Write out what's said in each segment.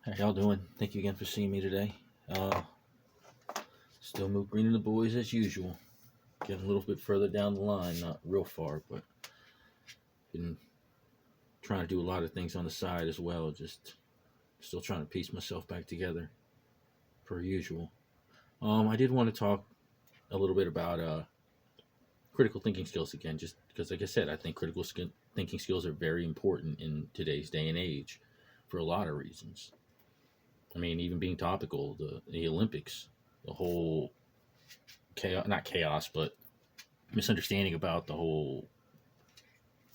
How y'all doing? Thank you again for seeing me today. Uh, Still Moot Green and the boys as usual. Getting a little bit further down the line, not real far, but been trying to do a lot of things on the side as well. Just still trying to piece myself back together, per usual. I did want to talk a little bit about critical thinking skills again, just because, like I said, I think thinking skills are very important in today's day and age, for a lot of reasons. I mean, even being topical, the Olympics, the whole chaos, not chaos, but misunderstanding about the whole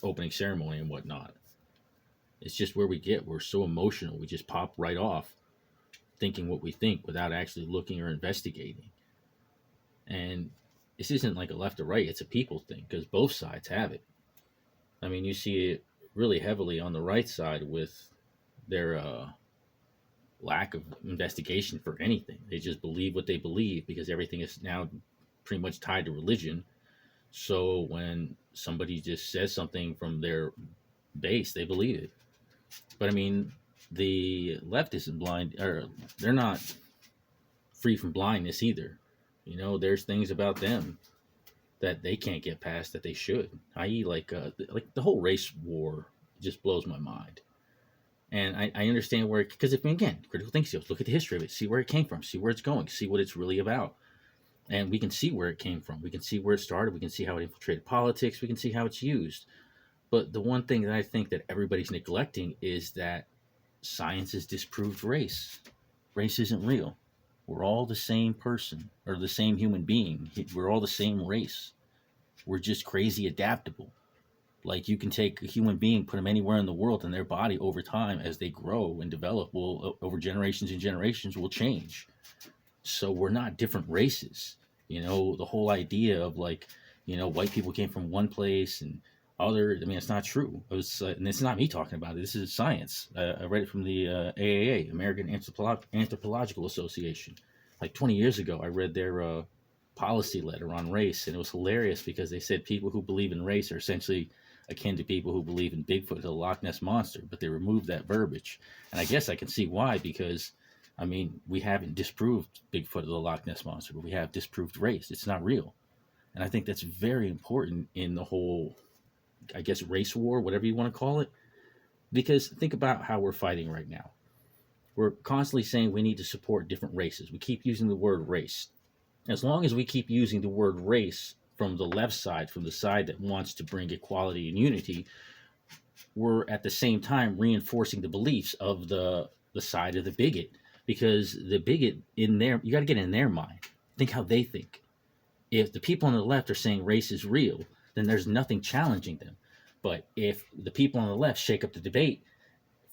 opening ceremony and whatnot. It's just where we get. We're so emotional. We just pop right off thinking what we think without actually looking or investigating. And this isn't like a left or right, it's a people thing because both sides have it. I mean, you see it really heavily on the right side with their lack of investigation for anything. They just believe what they believe because everything is now pretty much tied to religion. So when somebody just says something from their base, they believe it. But I mean, the left isn't blind, or they're not free from blindness either. There's things about them that they can't get past that they should. I.e., like the whole race war just blows my mind. And I understand where, because if again, critical thinking skills, look at the history of it, see where it came from, see where it's going, see what it's really about. And we can see where it came from. We can see where it started. We can see how it infiltrated politics. We can see how it's used. But the one thing that I think that everybody's neglecting is that science has disproved race. Race isn't real. We're all the same person or the same human being. We're all the same race. We're just crazy adaptable. Like you can take a human being, put them anywhere in the world, and their body over time, as they grow and develop, will over generations and generations will change. So we're not different races. The whole idea of white people came from one place and other. I mean, it's not true. And it's not me talking about it. This is science. I read it from the AAA, American Anthropological Association. Like 20 years ago, I read their policy letter on race, and it was hilarious because they said people who believe in race are essentially akin to people who believe in Bigfoot or the Loch Ness Monster, but they removed that verbiage. And I guess I can see why, because I mean, we haven't disproved Bigfoot or the Loch Ness Monster, but we have disproved race. It's not real. And I think that's very important in the whole, I guess, race war, whatever you want to call it. Because think about how we're fighting right now. We're constantly saying we need to support different races. We keep using the word race. As long as we keep using the word race from the left side, from the side that wants to bring equality and unity, we're at the same time reinforcing the beliefs of the side of the bigot. Because the bigot in there, you got to get in their mind. Think how they think. If the people on the left are saying race is real, then there's nothing challenging them. But if the people on the left shake up the debate,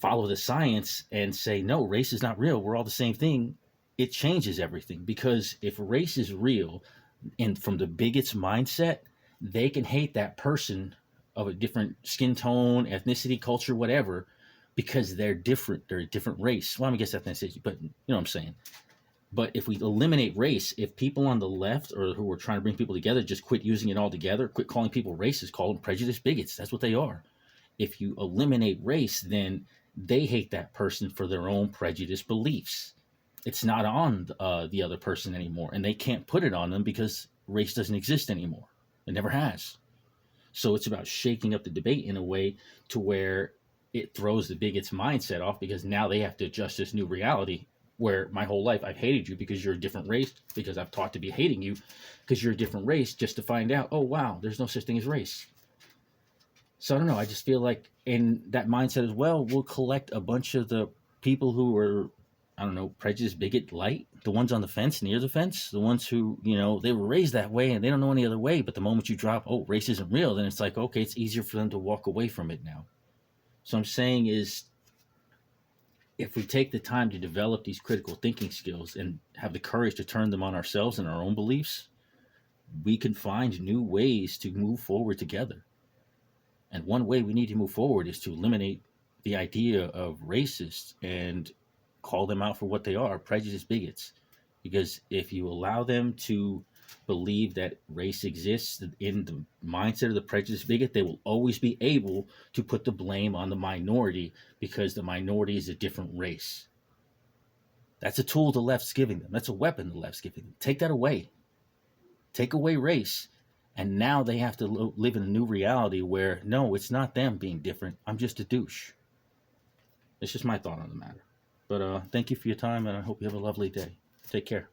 follow the science, and say, no, race is not real, we're all the same thing, it changes everything. Because if race is real, and from the bigot's mindset, they can hate that person of a different skin tone, ethnicity, culture, whatever, because they're different. They're a different race. Well, I guess ethnicity, but you know what I'm saying. But if we eliminate race, if people on the left or who are trying to bring people together just quit using it altogether, quit calling people racist, call them prejudiced bigots. That's what they are. If you eliminate race, then they hate that person for their own prejudiced beliefs. It's not on the other person anymore, and they can't put it on them because race doesn't exist anymore. It never has. So it's about shaking up the debate in a way to where it throws the bigot's mindset off, because now they have to adjust this new reality where my whole life I've hated you because you're a different race, because I've taught to be hating you because you're a different race, just to find out, oh, wow, there's no such thing as race. So I don't know. I just feel like in that mindset as well, we'll collect a bunch of the people who are, I don't know, prejudice, bigot, light, the ones on the fence, near the fence, the ones who, they were raised that way and they don't know any other way. But the moment you drop, oh, race isn't real, then it's like, okay, it's easier for them to walk away from it now. So I'm saying is, if we take the time to develop these critical thinking skills and have the courage to turn them on ourselves and our own beliefs, we can find new ways to move forward together. And one way we need to move forward is to eliminate the idea of racists and call them out for what they are, prejudiced bigots. Because if you allow them to believe that race exists in the mindset of the prejudiced bigot, they will always be able to put the blame on the minority because the minority is a different race. That's a tool the left's giving them. That's a weapon the left's giving them. Take that away. Take away race. And now they have to live in a new reality where, no, it's not them being different. I'm just a douche. It's just my thought on the matter. But thank you for your time, and I hope you have a lovely day. Take care.